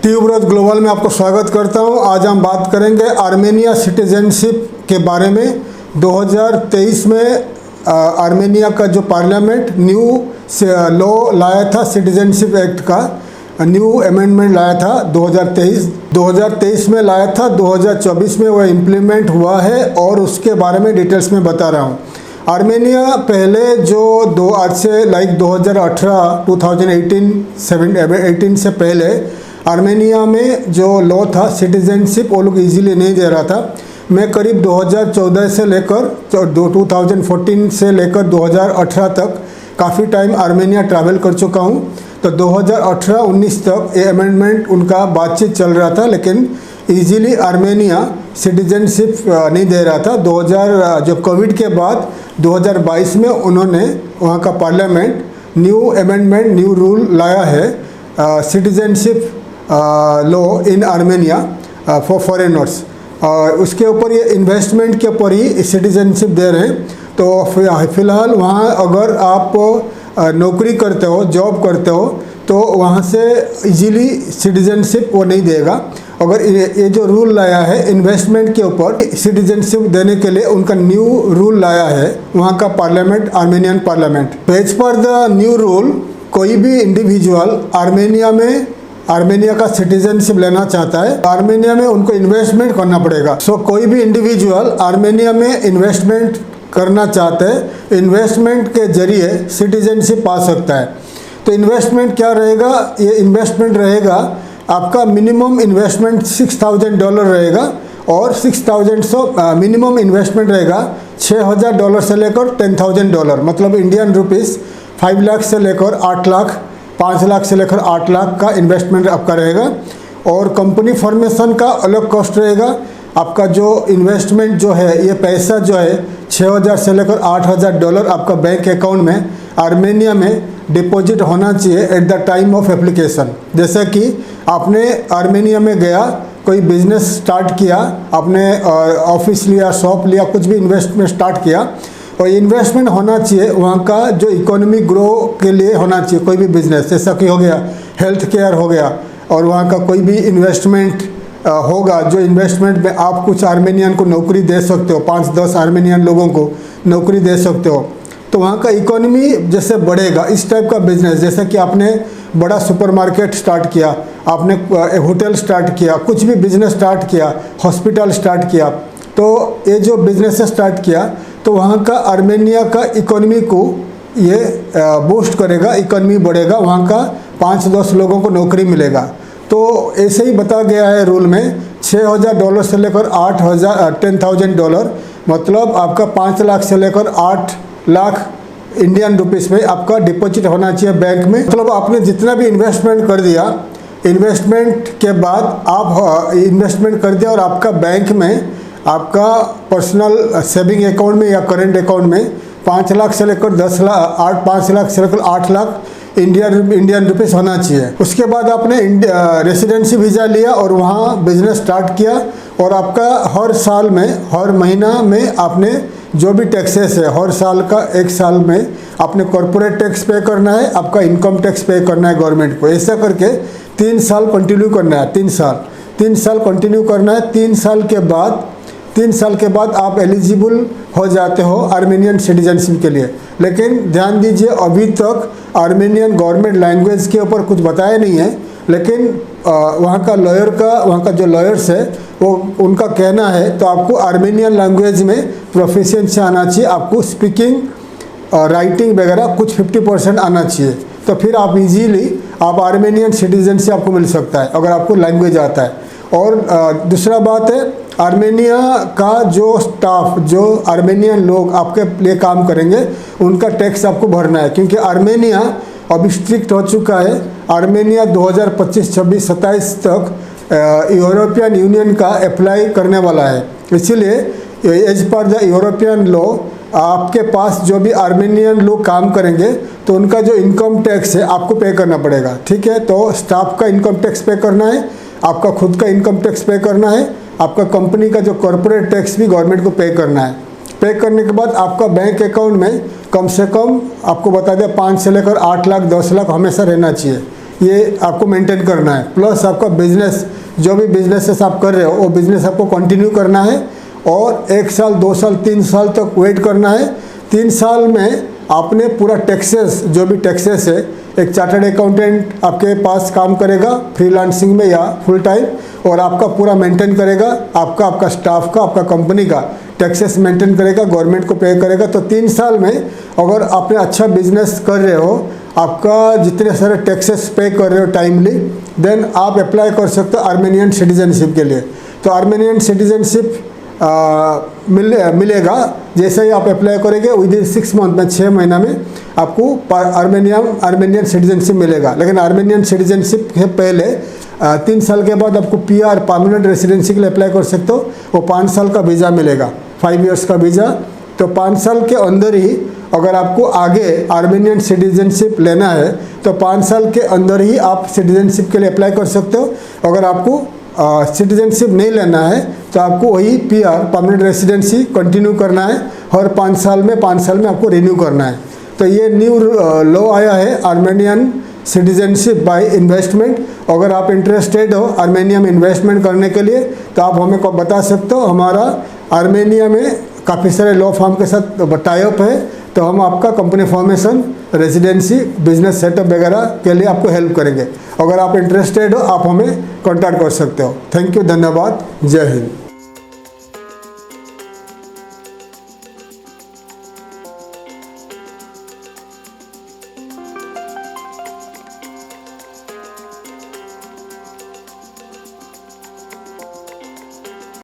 Tuberose global में आपको स्वागत करता हूं। आज हम बात करेंगे आर्मेनिया सिटीजनशिप के बारे में। 2023 में आर्मेनिया का जो पार्लियामेंट न्यू लॉ लाया था, सिटीजनशिप एक्ट का न्यू अमेंडमेंट लाया था 2023 में लाया था। 2024 में वह इम्प्लीमेंट हुआ है और उसके बारे में डिटेल्स में बता रहा हूँ। आर्मेनिया पहले जो आज से 2018 से पहले आर्मेनिया में जो लॉ था सिटीजनशिप वो लोग इजीली नहीं दे रहा था। मैं करीब 2014 से लेकर 2014 से लेकर 2018 तक काफ़ी टाइम आर्मेनिया ट्रैवल कर चुका हूँ। तो 2018-19 तक ये अमेंडमेंट उनका बातचीत चल रहा था, लेकिन इजीली आर्मेनिया सिटीजनशिप नहीं दे रहा था। जो कोविड के बाद 2022 में उन्होंने वहाँ का parliament new amendment new rule लाया है, citizenship law in Armenia for foreigners. उसके ऊपर ये इन्वेस्टमेंट के ऊपर ही सिटीजनशिप दे रहे हैं। तो फ़िलहाल वहाँ अगर आप नौकरी करते हो, जॉब करते हो, तो वहाँ से इजीली सिटीजनशिप वो नहीं देगा। अगर ये जो रूल लाया है इन्वेस्टमेंट के ऊपर सिटीजनशिप देने के लिए उनका न्यू रूल लाया है वहाँ का parliament, Armenian parliament. As per the new rule कोई भी इंडिविजुअल आर्मेनिया का सिटीजनशिप लेना चाहता है, आर्मेनिया में उनको इन्वेस्टमेंट करना पड़ेगा। कोई भी इंडिविजुअल आर्मेनिया में इन्वेस्टमेंट करना चाहते हैं, इन्वेस्टमेंट के जरिए सिटीजनशिप पा सकता है। तो इन्वेस्टमेंट क्या रहेगा? ये इन्वेस्टमेंट रहेगा आपका मिनिमम इन्वेस्टमेंट $6,000 रहेगा और मिनिमम इन्वेस्टमेंट रहेगा $6,000 से लेकर $10,000, मतलब इंडियन रुपीस 5 लाख से लेकर 8 लाख, 5 लाख से लेकर 8 लाख का इन्वेस्टमेंट आपका रहेगा। और कंपनी फॉर्मेशन का अलग कॉस्ट रहेगा। आपका जो इन्वेस्टमेंट जो है, ये पैसा जो है $6,000 से लेकर $8,000 आपका बैंक अकाउंट में आर्मेनिया में डिपॉजिट होना चाहिए at the time of application. जैसे कि आपने आर्मेनिया में गया, कोई बिजनेस स्टार्ट किया, आपने ऑफिस लिया, शॉप लिया, कुछ भी इन्वेस्टमेंट स्टार्ट किया, और इन्वेस्टमेंट होना चाहिए वहाँ का जो इकोनॉमी ग्रो के लिए होना चाहिए। कोई भी बिजनेस जैसा कि हो गया हेल्थ केयर हो गया, और वहाँ का कोई भी इन्वेस्टमेंट होगा जो इन्वेस्टमेंट में आप कुछ आर्मेनियन को नौकरी दे सकते हो, 5-10 आर्मेनियन लोगों को नौकरी दे सकते हो, तो वहाँ का इकोनॉमी जैसे बढ़ेगा। इस टाइप का बिजनेस, जैसे कि आपने बड़ा सुपरमार्केट स्टार्ट किया, आपने होटल स्टार्ट किया, कुछ भी बिजनेस स्टार्ट किया, हॉस्पिटल स्टार्ट किया, तो ये जो बिजनेस स्टार्ट किया तो वहाँ का आर्मेनिया का इकोनॉमी को ये बूस्ट करेगा, इकोनॉमी बढ़ेगा, वहाँ का 5-10 लोगों को नौकरी मिलेगा। तो ऐसे ही बता गया है रूल में $6,000 से लेकर $10,000, मतलब आपका 5 लाख से लेकर 8 लाख इंडियन रुपीस में आपका डिपॉजिट होना चाहिए बैंक में। मतलब आपने जितना भी इन्वेस्टमेंट कर दिया, इन्वेस्टमेंट के बाद आप इन्वेस्टमेंट कर दिया और आपका बैंक में आपका पर्सनल सेविंग अकाउंट में या करेंट अकाउंट में 5 लाख से लेकर 5 लाख से लेकर 8 लाख इंडियन रुपीस होना चाहिए। उसके बाद आपने रेसिडेंसी वीज़ा लिया और वहाँ बिजनेस स्टार्ट किया, और आपका हर साल में, हर महीना में आपने जो भी टैक्सेस है, हर साल का 1 साल में आपने कॉर्पोरेट टैक्स पे करना है, आपका इनकम टैक्स पे करना है गवर्नमेंट को। ऐसा करके 3 साल कंटिन्यू करना है, 3 साल कंटिन्यू करना है। 3 साल के बाद आप एलिजिबल हो जाते हो आर्मेनियन सिटीजनशिप के लिए। लेकिन ध्यान दीजिए, अभी तक आर्मेनियन गवर्नमेंट लैंग्वेज के ऊपर कुछ बताया नहीं है, लेकिन वहाँ का जो लॉयर्स है वो उनका कहना है, तो आपको आर्मेनियन लैंग्वेज में प्रोफिशिएंसी आना चाहिए, आपको स्पीकिंग राइटिंग वगैरह कुछ 50% आना चाहिए। तो फिर आप इजीली आर्मेनियन सिटीजनशिप आपको मिल सकता है अगर आपको लैंग्वेज आता है। और दूसरा बात है, आर्मेनिया का जो स्टाफ, जो आर्मेनियन लोग आपके लिए काम करेंगे, उनका टैक्स आपको भरना है, क्योंकि आर्मेनिया अभी स्ट्रिक्ट हो चुका है। आर्मेनिया 2025, 26, 27 तक यूरोपियन यूनियन का अप्लाई करने वाला है। इसीलिए as per the European law आपके पास जो भी आर्मेनियन लोग काम करेंगे तो उनका जो इनकम टैक्स है आपको पे करना पड़ेगा। ठीक है, तो स्टाफ का इनकम टैक्स पे करना है, आपका खुद का इनकम टैक्स पे करना है, आपका कंपनी का जो कॉर्पोरेट टैक्स भी गवर्नमेंट को पे करना है। पे करने के बाद आपका बैंक अकाउंट में कम से कम आपको बता दिया 5 से लेकर 8 लाख 10 लाख हमेशा रहना चाहिए। ये आपको मेंटेन करना है। प्लस आपका बिजनेस, जो भी बिजनेसेस आप कर रहे हो वो बिजनेस आपको कंटिन्यू करना है और 1 साल 2 साल 3 साल तक वेट करना है। 3 साल में आपने पूरा टैक्सेस, जो भी टैक्सेस है, एक चार्टर्ड अकाउंटेंट आपके पास काम करेगा फ्रीलांसिंग में या फुल टाइम, और आपका पूरा मेंटेन करेगा, आपका स्टाफ का, आपका कंपनी का टैक्सेस मेंटेन करेगा, गवर्नमेंट को पे करेगा। तो 3 साल में अगर आपने अच्छा बिजनेस कर रहे हो, आपका जितने सारे टैक्सेस पे कर रहे हो टाइमली, देन आप अप्लाई कर सकते हो आर्मेनियन सिटीजनशिप के लिए। तो आर्मेनियन सिटीजनशिप मिलेगा जैसे ही आप अप्लाई करेंगे, विदिन 6 मंथ में, 6 महीना में आपको आर्मेनियन सिटीजनशिप मिलेगा। लेकिन आर्मेनियन सिटीजनशिप के पहले 3 साल के बाद आपको PR परमानेंट रेसिडेंसी के लिए अप्लाई कर सकते हो। वो 5 साल का वीज़ा मिलेगा, 5 इयर्स का वीज़ा। तो 5 साल के अंदर ही अगर आपको आगे आर्मेनियन सिटीजनशिप लेना है तो 5 साल के अंदर ही आप सिटीजनशिप के लिए अप्लाई कर सकते हो। अगर आपको सिटीजनशिप नहीं लेना है तो आपको वही PR परमानेंट रेसिडेंसी कंटिन्यू करना है, हर 5 साल में आपको रिन्यू करना है। तो ये न्यू लॉ आया है आर्मेनियन सिटीजनशिप बाय इन्वेस्टमेंट। अगर आप इंटरेस्टेड हो आर्मेनिया में इन्वेस्टमेंट करने के लिए तो आप हमें बता सकते हो। हमारा आर्मेनिया में काफ़ी सारे लॉ फर्म के साथ टाई अप है, तो हम आपका company formation, residency, business setup वगैरह के लिए आपको हेल्प करेंगे। अगर आप इंटरेस्टेड हो आप हमें कॉन्टैक्ट कर सकते हो। थैंक यू, धन्यवाद, जय हिंद।